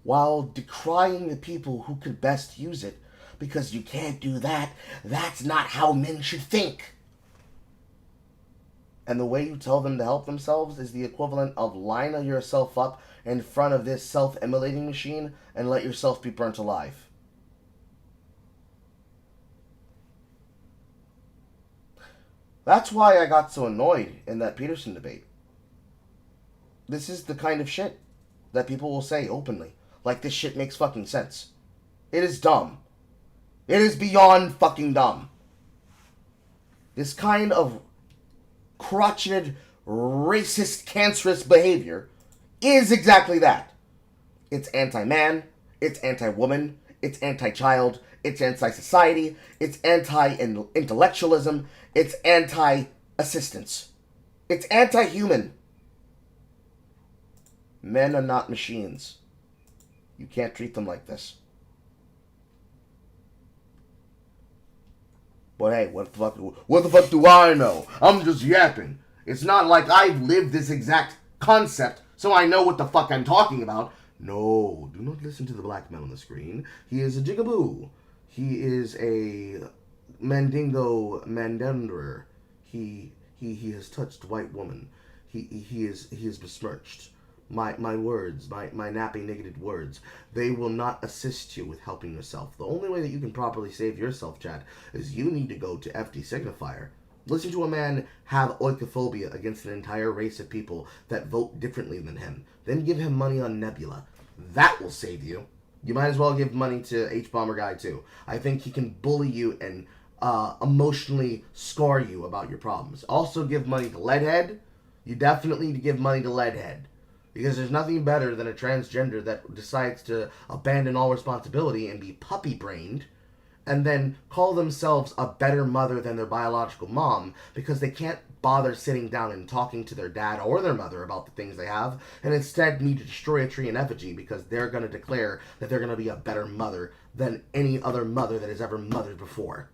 while decrying the people who could best use it because you can't do that. That's not how men should think. And the way you tell them to help themselves is the equivalent of line yourself up in front of this self-immolating machine and let yourself be burnt alive. That's why I got so annoyed in that Peterson debate. This is the kind of shit that people will say openly. Like, this shit makes fucking sense. It is dumb. It is beyond fucking dumb. This kind of crotcheted, racist, cancerous behavior is exactly that. It's anti-man, it's anti-woman, it's anti-child, it's anti-society, it's anti-intellectualism, it's anti-assistance. It's anti-human. Men are not machines. You can't treat them like this. But hey, what the fuck do I know? I'm just yapping. It's not like I've lived this exact concept, so I know what the fuck I'm talking about. No, do not listen to the black man on the screen. He is a jigaboo. He is a mandingo mandanderer. He has touched white woman. He is besmirched. My words, my nappy negative words, they will not assist you with helping yourself. The only way that you can properly save yourself, Chad, is you need to go to FD Signifier. Listen to a man have oikophobia against an entire race of people that vote differently than him. Then give him money on Nebula. That will save you. You might as well give money to H-Bomber Guy, too. I think he can bully you and emotionally scar you about your problems. Also give money to Leadhead. You definitely need to give money to Leadhead. Because there's nothing better than a transgender that decides to abandon all responsibility and be puppy-brained and then call themselves a better mother than their biological mom because they can't bother sitting down and talking to their dad or their mother about the things they have and instead need to destroy a tree in effigy because they're going to declare that they're going to be a better mother than any other mother that has ever mothered before.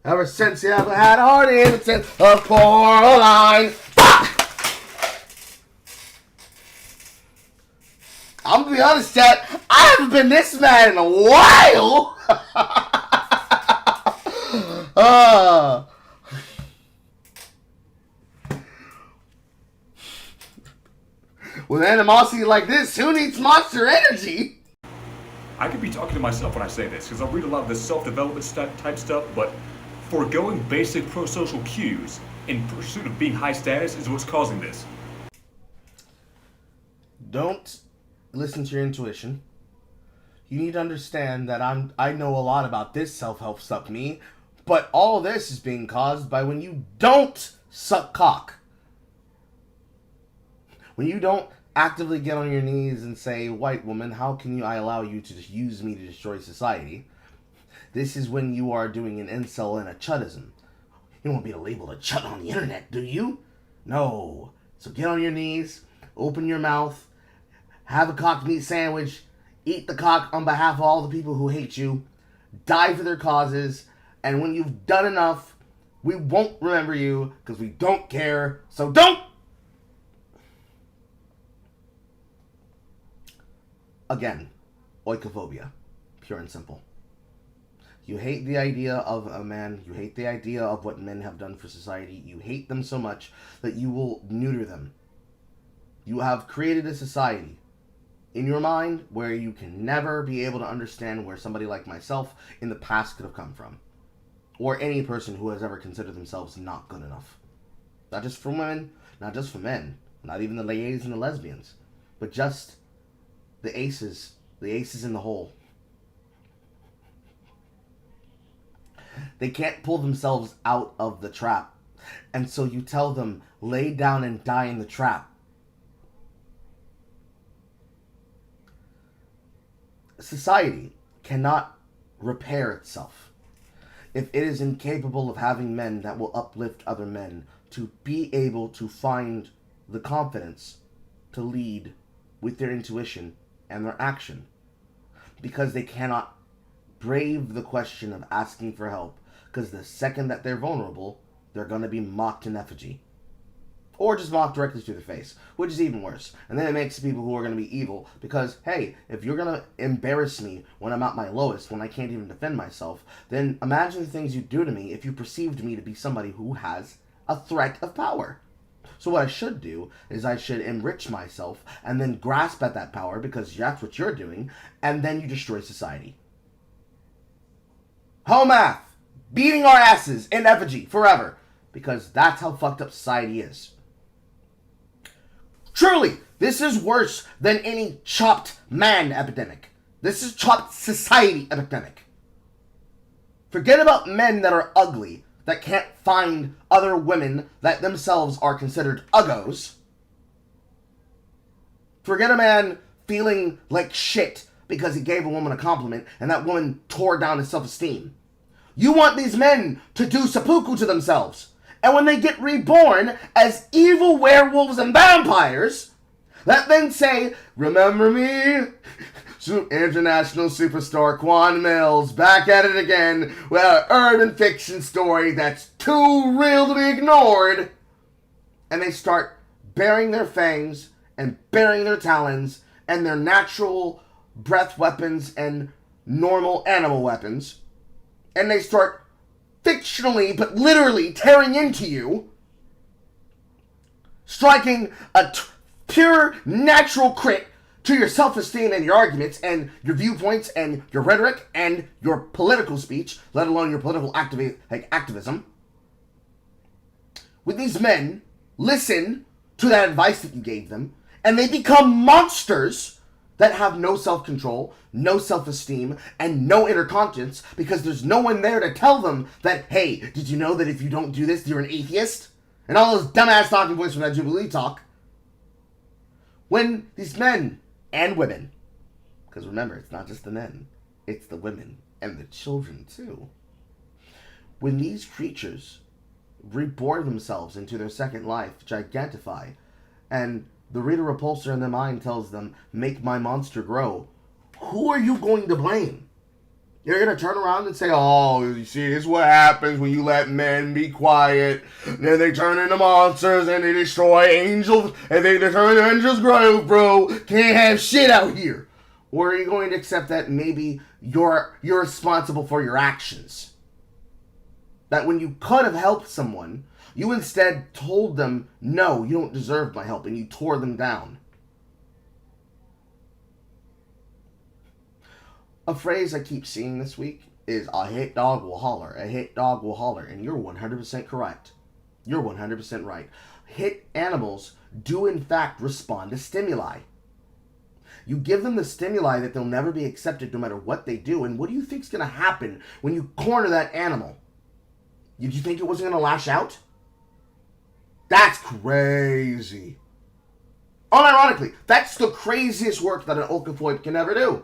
Ever since you ever had a heart innocent of Coraline. I'm gonna be honest, Chat. I haven't been this mad in a while. With animosity like this, who needs Monster Energy? I could be talking to myself when I say this, because I read a lot of this self-development type stuff, but foregoing basic pro-social cues in pursuit of being high status is what's causing this. Don't listen to your intuition. You need to understand that I know a lot about this self-help stuff, me, but all of this is being caused by when you don't suck cock. When you don't actively get on your knees and say, white woman, how can I allow you to use me to destroy society? This is when you are doing an incel and a chudism. You don't want to be labeled a chud on the internet, do you? No. So get on your knees, open your mouth, have a cock meat sandwich, eat the cock on behalf of all the people who hate you, die for their causes, and when you've done enough, we won't remember you because we don't care, so don't! Again, oikophobia. Pure and simple. You hate the idea of a man. You hate the idea of what men have done for society. You hate them so much that you will neuter them. You have created a society in your mind where you can never be able to understand where somebody like myself in the past could have come from. Or any person who has ever considered themselves not good enough. Not just for women, not just for men, not even the gays and the lesbians, but just the aces in the hole. They can't pull themselves out of the trap. And so you tell them, lay down and die in the trap. Society cannot repair itself if it is incapable of having men that will uplift other men to be able to find the confidence to lead with their intuition and their action. Because they cannot brave the question of asking for help, because the second that they're vulnerable, they're going to be mocked in effigy. Or just mocked directly to their face, which is even worse. And then it makes people who are going to be evil, because, hey, if you're going to embarrass me when I'm at my lowest, when I can't even defend myself, then imagine the things you do to me if you perceived me to be somebody who has a threat of power. So what I should do is I should enrich myself and then grasp at that power, because that's what you're doing, and then you destroy society. Home math! Beating our asses in effigy forever, because that's how fucked up society is. Truly, this is worse than any chopped man epidemic. This is chopped society epidemic. Forget about men that are ugly, that can't find other women that themselves are considered uggos. Forget a man feeling like shit because he gave a woman a compliment and that woman tore down his self-esteem. You want these men to do seppuku to themselves. And when they get reborn as evil werewolves and vampires, that then say, remember me? International superstar Quan Mills, back at it again with an urban fiction story that's too real to be ignored. And they start baring their fangs and baring their talons and their natural breath weapons and normal animal weapons. And they start fictionally, but literally tearing into you, striking a pure natural crit to your self-esteem and your arguments and your viewpoints and your rhetoric and your political speech, let alone your political activism. When these men listen to that advice that you gave them, and they become monsters that have no self-control, no self-esteem, and no inner conscience, because there's no one there to tell them that, hey, did you know that if you don't do this, you're an atheist? And all those dumbass talking points from that Jubilee talk. When these men and women, because remember, it's not just the men, it's the women and the children too. When these creatures reborn themselves into their second life, gigantify, and the Rita Repulsor in their mind tells them, make my monster grow, who are you going to blame? You're going to turn around and say, oh, you see, this is what happens when you let men be quiet. Then they turn into monsters and they destroy angels and they turn into Angels Grove, bro. Can't have shit out here. Or are you going to accept that maybe you're responsible for your actions? That when you could have helped someone, you instead told them, no, you don't deserve my help, and you tore them down. A phrase I keep seeing this week is, a hit dog will holler, a hit dog will holler, and you're 100% correct. You're 100% right. Hit animals do in fact respond to stimuli. You give them the stimuli that they'll never be accepted no matter what they do, and what do you think's going to happen when you corner that animal? Did you think it wasn't going to lash out? That's crazy. Unironically, that's the craziest work that an Oophobia can ever do.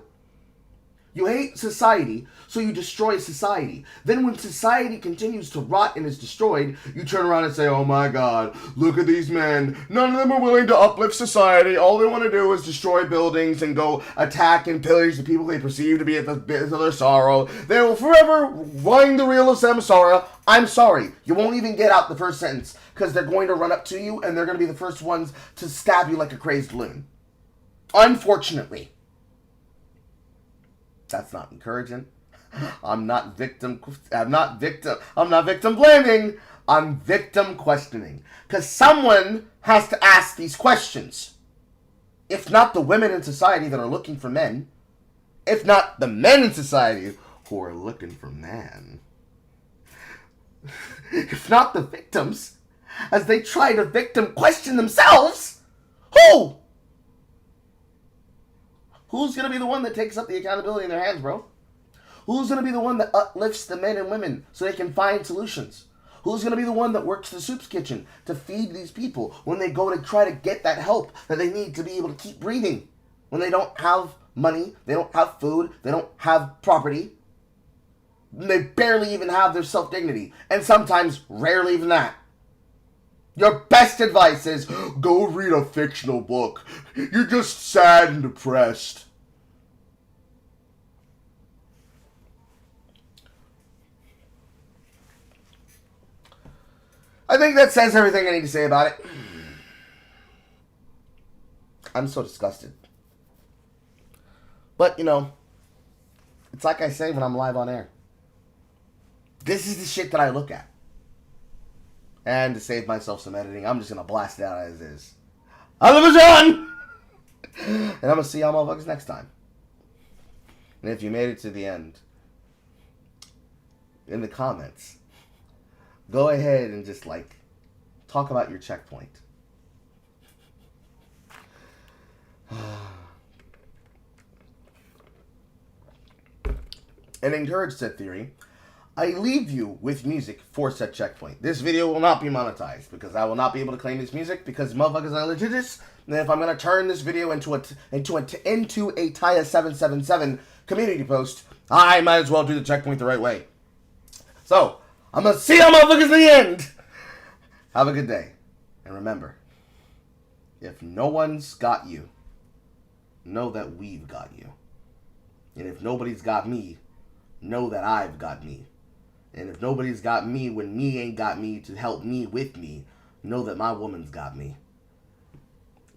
You hate society, so you destroy society. Then when society continues to rot and is destroyed, you turn around and say, oh my God, look at these men. None of them are willing to uplift society. All they want to do is destroy buildings and go attack and pillage the people they perceive to be at the bit of their sorrow. They will forever wind the reel of samsara. I'm sorry, you won't even get out the first sentence, because they're going to run up to you and they're going to be the first ones to stab you like a crazed loon. Unfortunately. That's not encouraging. I'm not victim blaming. I'm victim questioning. Because someone has to ask these questions. If not the women in society that are looking for men, if not the men in society who are looking for man, if not the victims, as they try to victim question themselves, who? Who's going to be the one that takes up the accountability in their hands, bro? Who's going to be the one that uplifts the men and women so they can find solutions? Who's going to be the one that works the soup's kitchen to feed these people when they go to try to get that help that they need to be able to keep breathing? When they don't have money, they don't have food, they don't have property, they barely even have their self-dignity, and sometimes rarely even that. Your best advice is, go read a fictional book. You're just sad and depressed. I think that says everything I need to say about it. I'm so disgusted. But, you know, it's like I say when I'm live on air. This is the shit that I look at. And to save myself some editing, I'm just going to blast it out as is. Television! And I'm going to see y'all motherfuckers next time. And if you made it to the end, in the comments, go ahead and just, like, talk about your checkpoint. And encourage said theory, I leave you with music for said checkpoint. This video will not be monetized because I will not be able to claim this music because motherfuckers are legitimus. And if I'm going to turn this video into a Taya 777 community post, I might as well do the checkpoint the right way. So, I'm going to see y'all motherfuckers in the end. Have a good day. And remember, if no one's got you, know that we've got you. And if nobody's got me, know that I've got me. And if nobody's got me when me ain't got me to help me with me, know that my woman's got me.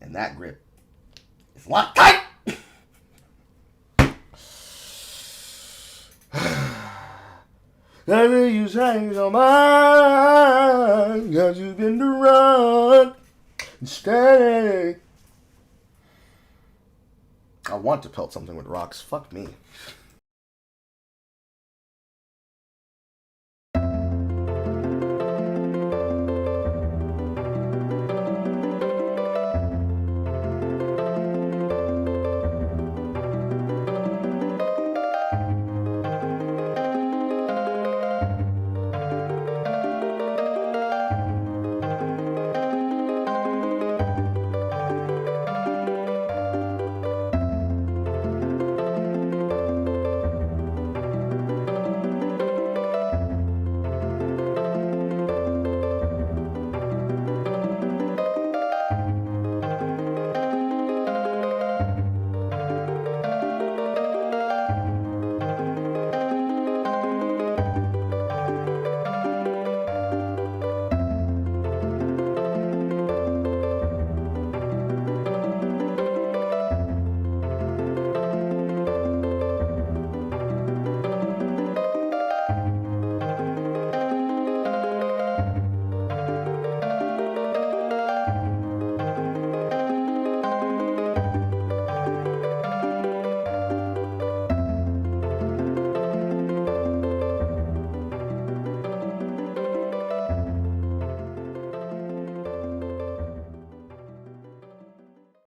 And that grip is locked tight! Never you change your mind, cause you've been to run and stay. I want to pelt something with rocks. Fuck me.